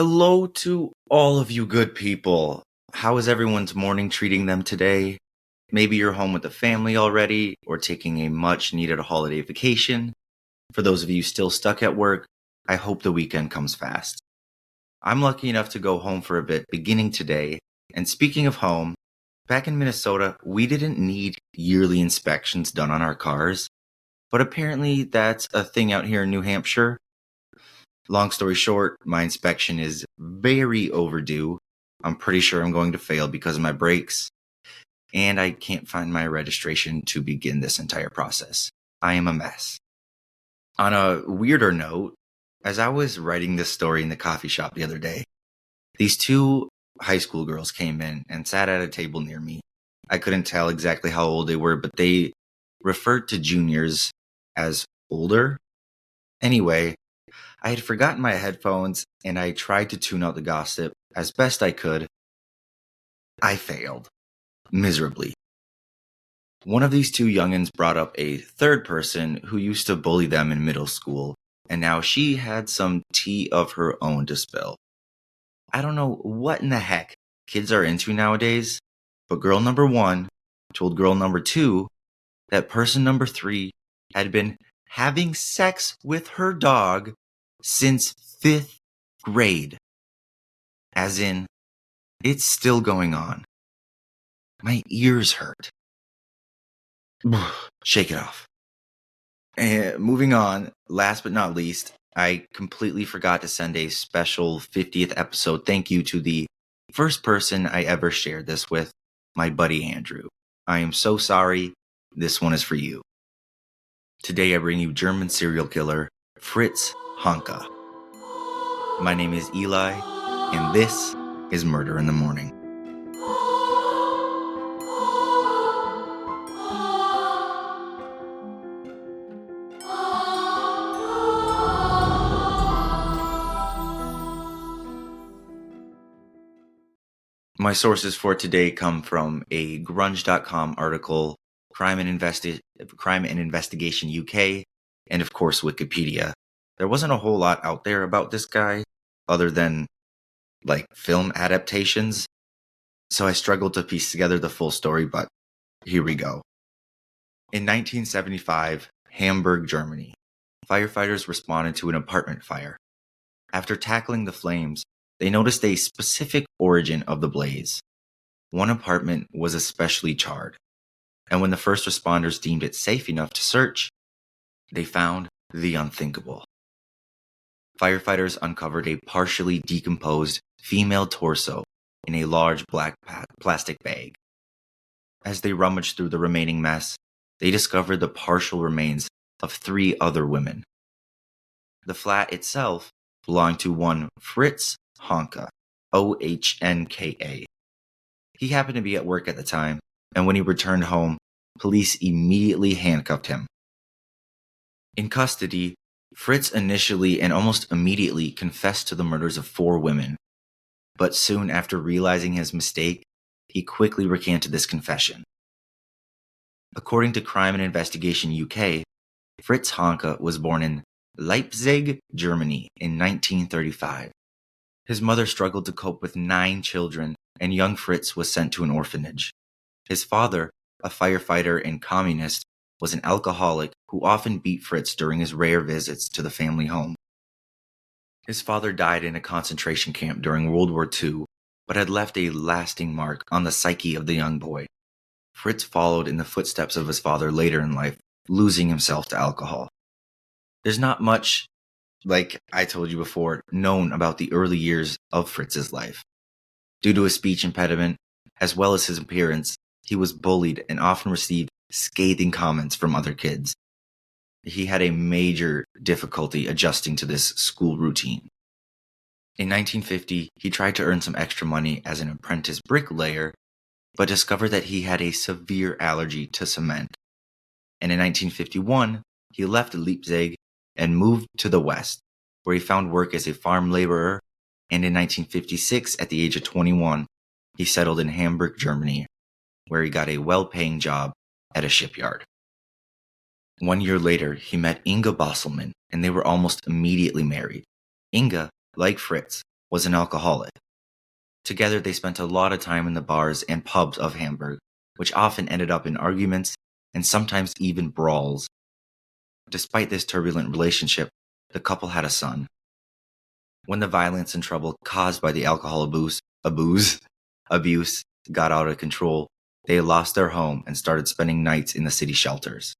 Hello to all of you good people. How is everyone's morning treating them today? Maybe you're home with the family already or taking a much needed holiday vacation. For those of you still stuck at work, I hope the weekend comes fast. I'm lucky enough to go home for a bit beginning today. And speaking of home, back in Minnesota, we didn't need yearly inspections done on our cars. But apparently that's a thing out here in New Hampshire. Long story short, my inspection is very overdue. I'm pretty sure I'm going to fail because of my brakes, and I can't find my registration to begin this entire process. I am a mess. On a weirder note, as I was writing this story in the coffee shop the other day, these two high school girls came in and sat at a table near me. I couldn't tell exactly how old they were, but they referred to juniors as older. Anyway, I had forgotten my headphones, and I tried to tune out the gossip as best I could. I failed. Miserably. One of these two youngins brought up a third person who used to bully them in middle school, and now she had some tea of her own to spill. I don't know what in the heck kids are into nowadays, but girl number one told girl number two that person number three had been having sex with her dog since 5th grade. As in, it's still going on. My ears hurt. Shake it off. Moving on, last but not least, I completely forgot to send a special 50th episode thank you to the first person I ever shared this with, my buddy Andrew. I am so sorry. This one is for you. Today I bring you German serial killer Fritz Honka. My name is Eli, and this is Murder in the Morning. My sources for today come from a grunge.com article, Crime and Investigation UK, and of course Wikipedia. There wasn't a whole lot out there about this guy, other than, film adaptations, so I struggled to piece together the full story, but here we go. In 1975, Hamburg, Germany, firefighters responded to an apartment fire. After tackling the flames, they noticed a specific origin of the blaze. One apartment was especially charred, and when the first responders deemed it safe enough to search, they found the unthinkable. Firefighters uncovered a partially decomposed female torso in a large black plastic bag. As they rummaged through the remaining mess, they discovered the partial remains of 3 other women. The flat itself belonged to one Fritz Honka, Ohnka. He happened to be at work at the time, and when he returned home, police immediately handcuffed him. In custody, Fritz initially and almost immediately confessed to the murders of 4 women, but soon after realizing his mistake, he quickly recanted this confession. According to Crime and Investigation UK, Fritz Honka was born in Leipzig, Germany in 1935. His mother struggled to cope with 9 children, and young Fritz was sent to an orphanage. His father, a firefighter and communist, was an alcoholic who often beat Fritz during his rare visits to the family home. His father died in a concentration camp during World War II, but had left a lasting mark on the psyche of the young boy. Fritz followed in the footsteps of his father later in life, losing himself to alcohol. There's not much, like I told you before, known about the early years of Fritz's life. Due to a speech impediment, as well as his appearance, he was bullied and often received scathing comments from other kids. He had a major difficulty adjusting to this school routine. In 1950, he tried to earn some extra money as an apprentice bricklayer, but discovered that he had a severe allergy to cement. And in 1951, he left Leipzig and moved to the West, where he found work as a farm laborer, and in 1956, at the age of 21, he settled in Hamburg, Germany, where he got a well-paying job at a shipyard. 1 year later, he met Inga Bosselman, and they were almost immediately married. Inga, like Fritz, was an alcoholic. Together, they spent a lot of time in the bars and pubs of Hamburg, which often ended up in arguments and sometimes even brawls. Despite this turbulent relationship, the couple had a son. When the violence and trouble caused by the alcohol abuse got out of control, they lost their home and started spending nights in the city shelters.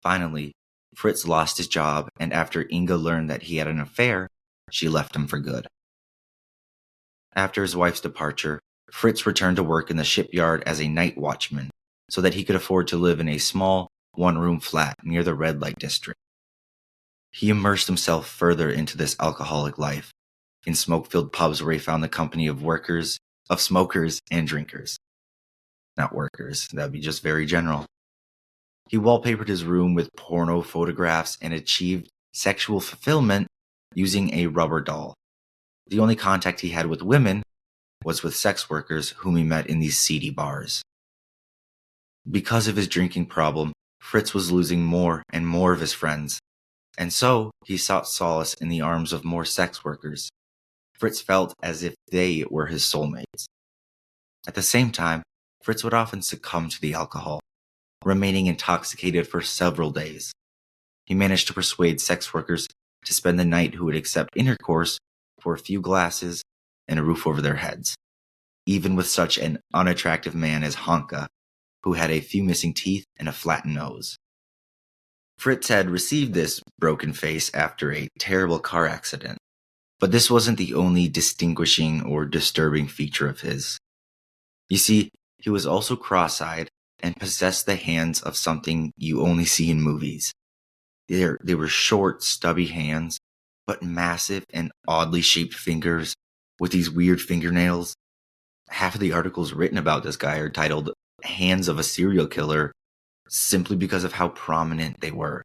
Finally, Fritz lost his job, and after Inga learned that he had an affair, she left him for good. After his wife's departure, Fritz returned to work in the shipyard as a night watchman so that he could afford to live in a small, one-room flat near the red light district. He immersed himself further into this alcoholic life, in smoke-filled pubs where he found the company of smokers and drinkers. Not workers, that would be just very general. He wallpapered his room with porno photographs and achieved sexual fulfillment using a rubber doll. The only contact he had with women was with sex workers whom he met in these seedy bars. Because of his drinking problem, Fritz was losing more and more of his friends, and so he sought solace in the arms of more sex workers. Fritz felt as if they were his soulmates. At the same time, Fritz would often succumb to the alcohol, remaining intoxicated for several days. He managed to persuade sex workers to spend the night who would accept intercourse for a few glasses and a roof over their heads, even with such an unattractive man as Honka, who had a few missing teeth and a flattened nose. Fritz had received this broken face after a terrible car accident, but this wasn't the only distinguishing or disturbing feature of his. You see, he was also cross-eyed and possessed the hands of something you only see in movies. They were short, stubby hands, but massive and oddly shaped fingers with these weird fingernails. Half of the articles written about this guy are titled Hands of a Serial Killer simply because of how prominent they were.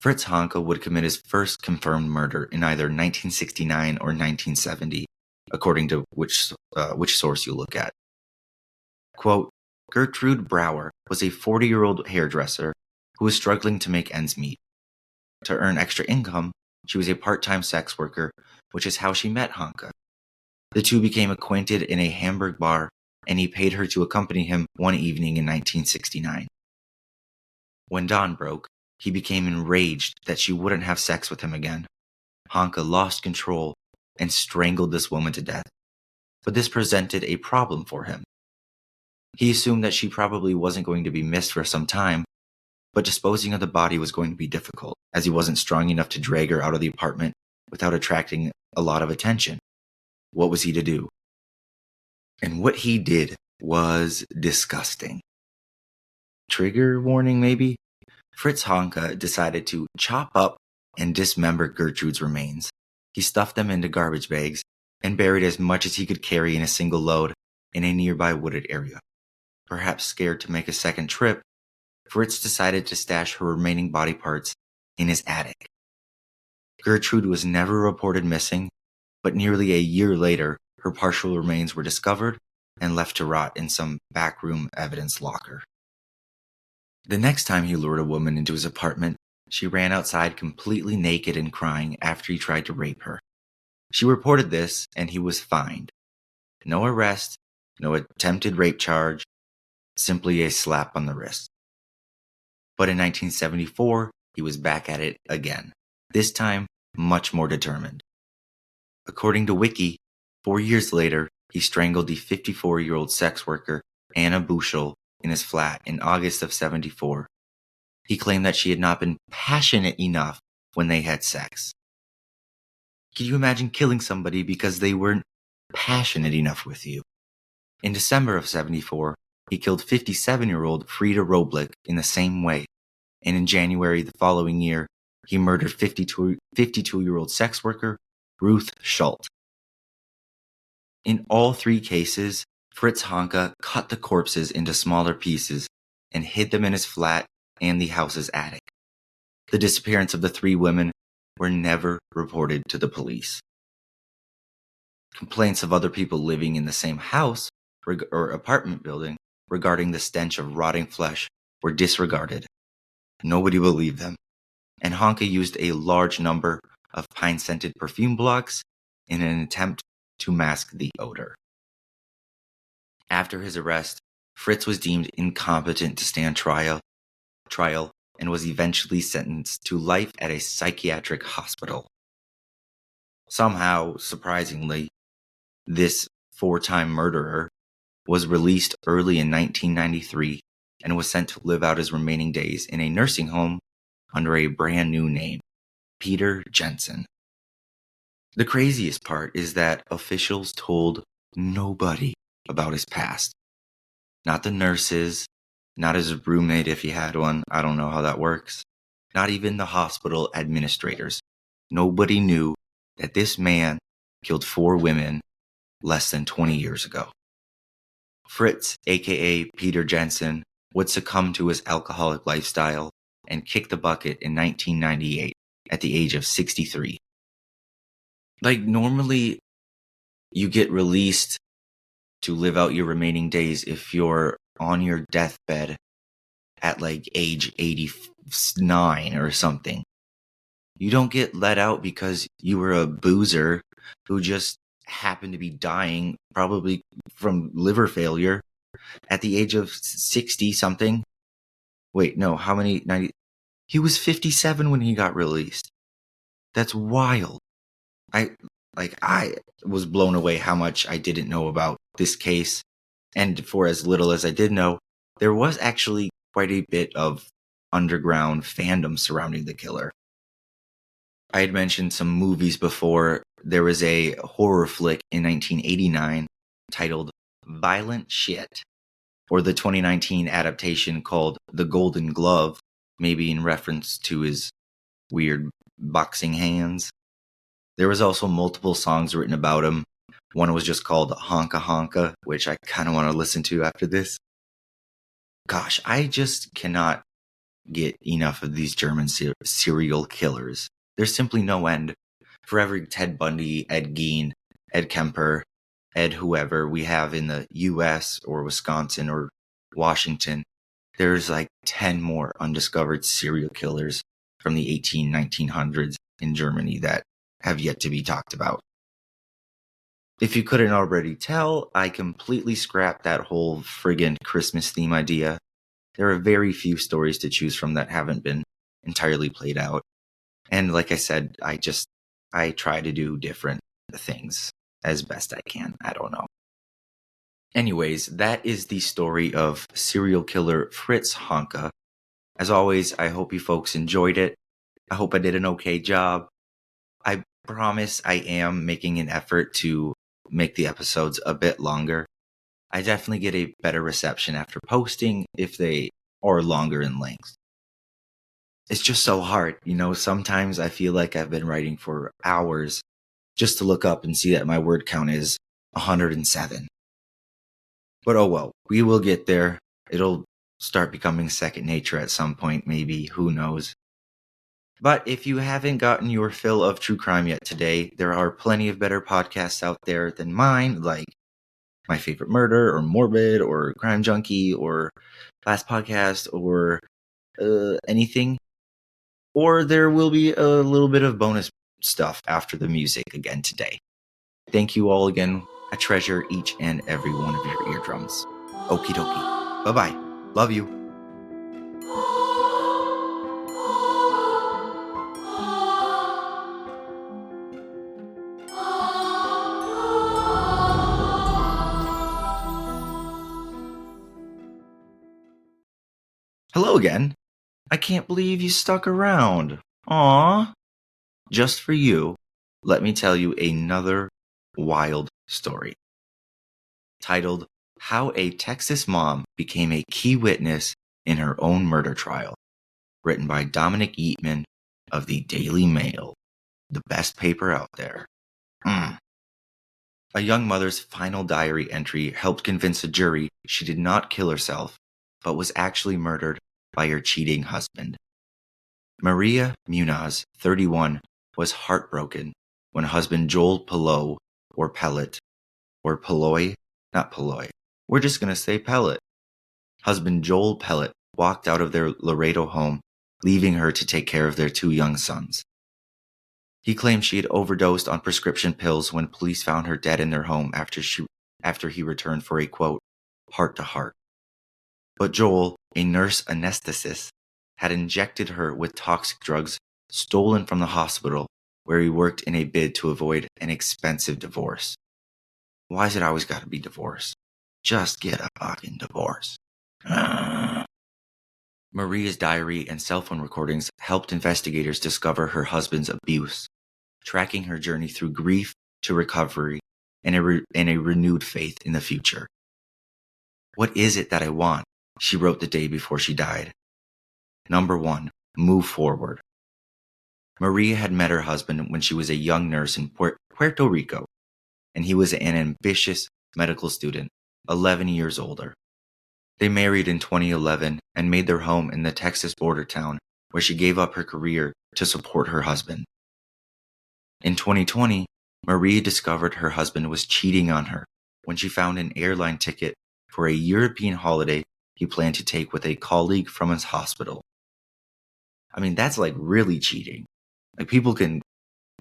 Fritz Honka would commit his first confirmed murder in either 1969 or 1970, according to which source you look at. Quote, Gertrude Brouwer was a 40-year-old hairdresser who was struggling to make ends meet. To earn extra income, she was a part-time sex worker, which is how she met Honka. The two became acquainted in a Hamburg bar, and he paid her to accompany him one evening in 1969. When dawn broke, he became enraged that she wouldn't have sex with him again. Honka lost control and strangled this woman to death. But this presented a problem for him. He assumed that she probably wasn't going to be missed for some time, but disposing of the body was going to be difficult, as he wasn't strong enough to drag her out of the apartment without attracting a lot of attention. What was he to do? And what he did was disgusting. Trigger warning, maybe? Fritz Honka decided to chop up and dismember Gertrude's remains. He stuffed them into garbage bags and buried as much as he could carry in a single load in a nearby wooded area. Perhaps scared to make a second trip, Fritz decided to stash her remaining body parts in his attic. Gertrude was never reported missing, but nearly a year later, her partial remains were discovered and left to rot in some backroom evidence locker. The next time he lured a woman into his apartment, she ran outside completely naked and crying after he tried to rape her. She reported this, and he was fined. No arrest, no attempted rape charge, simply a slap on the wrist. But in 1974, he was back at it again, this time much more determined. According to Wiki, 4 years later, he strangled the 54-year-old sex worker Anna Bushel in his flat in August of 74. He claimed that she had not been passionate enough when they had sex. Can you imagine killing somebody because they weren't passionate enough with you? In December of 74, he killed 57-year-old Frida Roblick in the same way, and in January the following year, he murdered 52-year-old sex worker Ruth Schult. In all three cases, Fritz Honka cut the corpses into smaller pieces and hid them in his flat and the house's attic. The disappearance of the three women were never reported to the police. Complaints of other people living in the same house or apartment building regarding the stench of rotting flesh were disregarded. Nobody believed them, and Honka used a large number of pine-scented perfume blocks in an attempt to mask the odor. After his arrest, Fritz was deemed incompetent to stand trial and was eventually sentenced to life at a psychiatric hospital. Somehow, surprisingly, this four-time murderer was released early in 1993 and was sent to live out his remaining days in a nursing home under a brand new name, Peter Jensen. The craziest part is that officials told nobody about his past. Not the nurses, not his roommate if he had one, I don't know how that works, not even the hospital administrators. Nobody knew that this man killed 4 women less than 20 years ago. Fritz, aka Peter Jensen, would succumb to his alcoholic lifestyle and kick the bucket in 1998 at the age of 63. Normally, you get released to live out your remaining days if you're on your deathbed at age 89 or something. You don't get let out because you were a boozer who just happened to be dying, probably from liver failure, at the age of 60 something. Wait, no, how many? 90? He was 57 when he got released. That's wild. I was blown away how much I didn't know about this case. And for as little as I did know, there was actually quite a bit of underground fandom surrounding the killer. I had mentioned some movies before. There was a horror flick in 1989 titled Violent Shit, or the 2019 adaptation called The Golden Glove, maybe in reference to his weird boxing hands. There was also multiple songs written about him. One was just called Honka Honka, which I kind of want to listen to after this. Gosh, I just cannot get enough of these German serial killers. There's simply no end. For every Ted Bundy, Ed Gein, Ed Kemper, Ed whoever we have in the US or Wisconsin or Washington, there's 10 more undiscovered serial killers from the 1900s in Germany that have yet to be talked about. If you couldn't already tell, I completely scrapped that whole friggin' Christmas theme idea. There are very few stories to choose from that haven't been entirely played out. And like I said, I try to do different things as best I can. I don't know. Anyways, that is the story of serial killer Fritz Honka. As always, I hope you folks enjoyed it. I hope I did an okay job. I promise I am making an effort to make the episodes a bit longer. I definitely get a better reception after posting if they are longer in length. It's just so hard, sometimes I feel like I've been writing for hours just to look up and see that my word count is 107. But oh well, we will get there. It'll start becoming second nature at some point, maybe, who knows. But if you haven't gotten your fill of true crime yet today, there are plenty of better podcasts out there than mine, like My Favorite Murder, or Morbid, or Crime Junkie, or Last Podcast, or anything. Or there will be a little bit of bonus stuff after the music again today. Thank you all again. I treasure each and every one of your eardrums. Okie dokie. Bye-bye. Love you. Hello again. I can't believe you stuck around. Aww. Just for you, let me tell you another wild story. Titled, How a Texas Mom Became a Key Witness in Her Own Murder Trial. Written by Dominic Eatman of the Daily Mail, the best paper out there. A young mother's final diary entry helped convince a jury she did not kill herself, but was actually murdered by her cheating husband. Maria Munoz, 31, was heartbroken when husband Joel Pelot, or Pellet, or Peloy, not Peloy, we're just going to say Pellet. Husband Joel Pellet walked out of their Laredo home, leaving her to take care of their 2 young sons. He claimed she had overdosed on prescription pills when police found her dead in their home after he returned for a, quote, heart-to-heart. But Joel, a nurse anesthetist, had injected her with toxic drugs stolen from the hospital where he worked in a bid to avoid an expensive divorce. Why's it always gotta be divorce? Just get a fucking divorce. Maria's diary and cell phone recordings helped investigators discover her husband's abuse, tracking her journey through grief to recovery and a renewed faith in the future. What is it that I want? She wrote the day before she died. Number 1, move forward. Maria had met her husband when she was a young nurse in Puerto Rico, and he was an ambitious medical student, 11 years older. They married in 2011 and made their home in the Texas border town where she gave up her career to support her husband. In 2020, Maria discovered her husband was cheating on her when she found an airline ticket for a European holiday he planned to take with a colleague from his hospital. I mean, that's like really cheating. Like, people can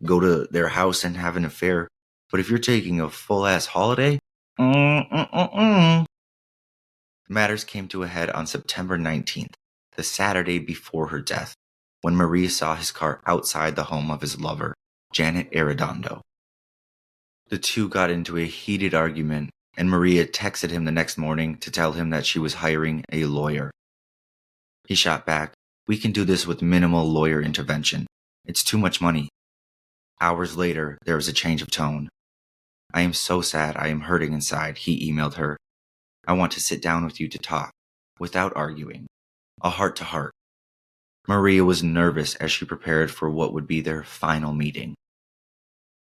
go to their house and have an affair, but if you're taking a full-ass holiday, Matters came to a head on September 19th, the Saturday before her death, when Maria saw his car outside the home of his lover, Janet Arredondo. The two got into a heated argument, and Maria texted him the next morning to tell him that she was hiring a lawyer. He shot back, "We can do this with minimal lawyer intervention. It's too much money." Hours later, there was a change of tone. "I am so sad, I am hurting inside," he emailed her. "I want to sit down with you to talk, without arguing. A heart-to-heart." Maria was nervous as she prepared for what would be their final meeting.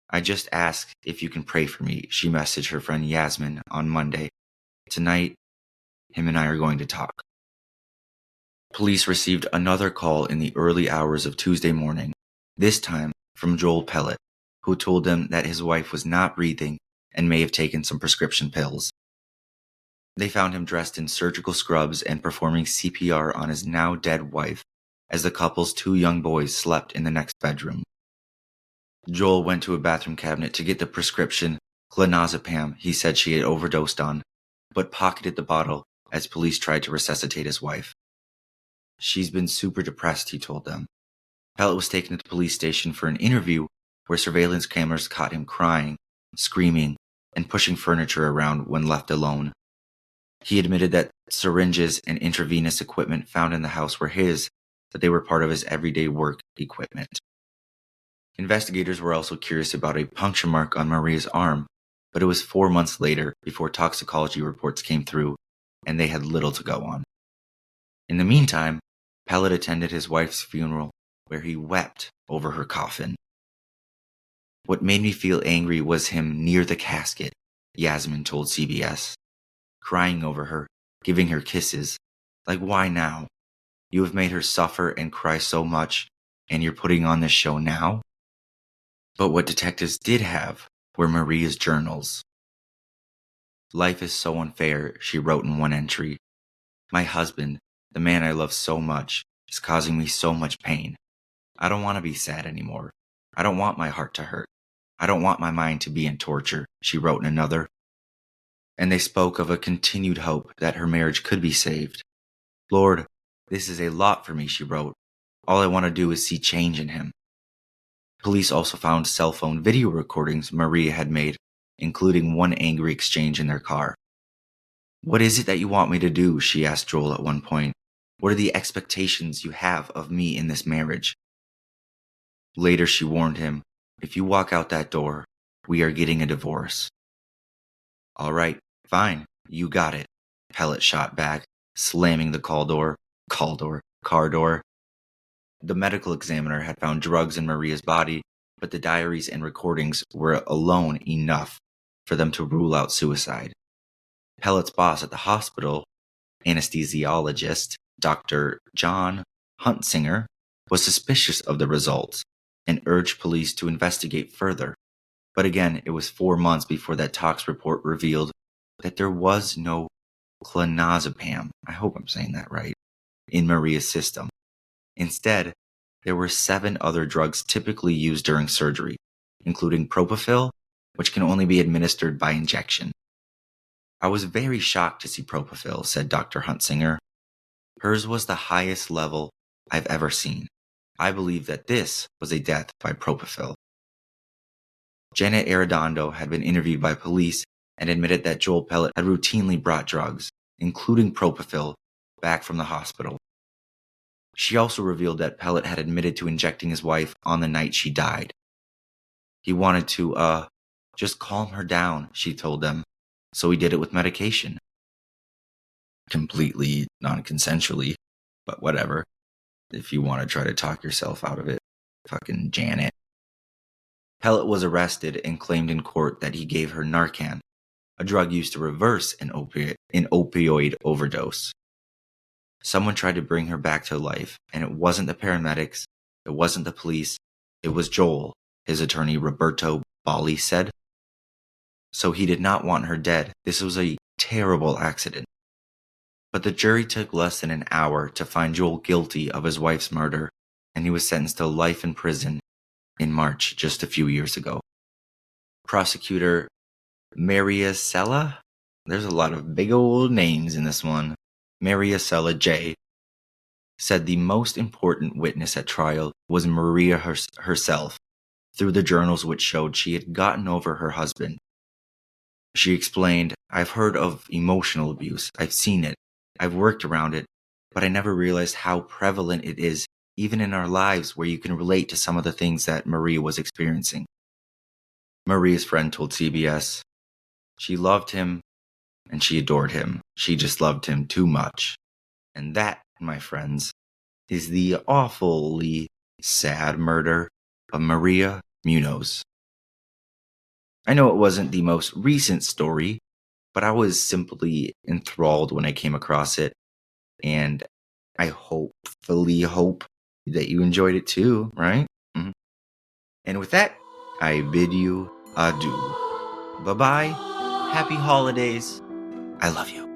"I just ask if you can pray for me," she messaged her friend Yasmin on Monday. "Tonight, him and I are going to talk." Police received another call in the early hours of Tuesday morning, this time from Joel Pellet, who told them that his wife was not breathing and may have taken some prescription pills. They found him dressed in surgical scrubs and performing CPR on his now dead wife as the couple's 2 young boys slept in the next bedroom. Joel went to a bathroom cabinet to get the prescription clonazepam he said she had overdosed on, but pocketed the bottle as police tried to resuscitate his wife. "She's been super depressed," he told them. Pellet was taken to the police station for an interview where surveillance cameras caught him crying, screaming, and pushing furniture around when left alone. He admitted that syringes and intravenous equipment found in the house were his, but they were part of his everyday work equipment. Investigators were also curious about a puncture mark on Maria's arm, but it was 4 months later before toxicology reports came through, and they had little to go on. In the meantime, Pellet attended his wife's funeral, where he wept over her coffin. "What made me feel angry was him near the casket," Yasmin told CBS. "Crying over her, giving her kisses. Like, why now? You have made her suffer and cry so much, and you're putting on this show now?" But what detectives did have were Maria's journals. "Life is so unfair," she wrote in one entry. "My husband, the man I love so much, is causing me so much pain. I don't want to be sad anymore. I don't want my heart to hurt. I don't want my mind to be in torture," she wrote in another. And they spoke of a continued hope that her marriage could be saved. "Lord, this is a lot for me," she wrote. "All I want to do is see change in him." Police also found cell phone video recordings Maria had made, including one angry exchange in their car. "What is it that you want me to do?" she asked Joel at one point. "What are the expectations you have of me in this marriage?" Later she warned him, "If you walk out that door, we are getting a divorce." "All right, fine, you got it," Pellet shot back, slamming the car door. The medical examiner had found drugs in Maria's body, but the diaries and recordings were alone enough for them to rule out suicide. Pellet's boss at the hospital, anesthesiologist Dr. John Huntsinger, was suspicious of the results and urged police to investigate further. But again, it was 4 months before that tox report revealed that there was no clonazepam, I hope I'm saying that right, in Maria's system. Instead, there were 7 other drugs typically used during surgery, including propofol, which can only be administered by injection. I was very shocked to see propofol, said Dr. Huntsinger. Hers was the highest level I've ever seen. I believe that this was a death by propofol. Janet Arredondo had been interviewed by police and admitted that Joel Pellet had routinely brought drugs, including propofol, back from the hospital. She also revealed that Pellet had admitted to injecting his wife on the night she died. He wanted to, just calm her down, she told them, so he did it with medication. Completely non-consensually, but whatever. If you want to try to talk yourself out of it, fucking Janet. Pellet was arrested and claimed in court that he gave her Narcan, a drug used to reverse an opioid overdose. Someone tried to bring her back to life, and it wasn't the paramedics, it wasn't the police, it was Joel, his attorney Roberto Bali said. So he did not want her dead. This was a terrible accident. But the jury took less than an hour to find Joel guilty of his wife's murder, and he was sentenced to life in prison in March just a few years ago. Prosecutor Maria Sella, there's a lot of big old names in this one, Maria Sella J., said the most important witness at trial was Maria herself, through the journals which showed she had gotten over her husband. She explained, I've heard of emotional abuse, I've seen it, I've worked around it, but I never realized how prevalent it is, even in our lives where you can relate to some of the things that Maria was experiencing. Maria's friend told CBS, she loved him and she adored him. She just loved him too much. And that, my friends, is the awfully sad murder of Maria Munoz. I know it wasn't the most recent story, but I was simply enthralled when I came across it, and I hopefully hope that you enjoyed it too, right? Mm-hmm. And with that, I bid you adieu. Bye-bye. Happy holidays. I love you.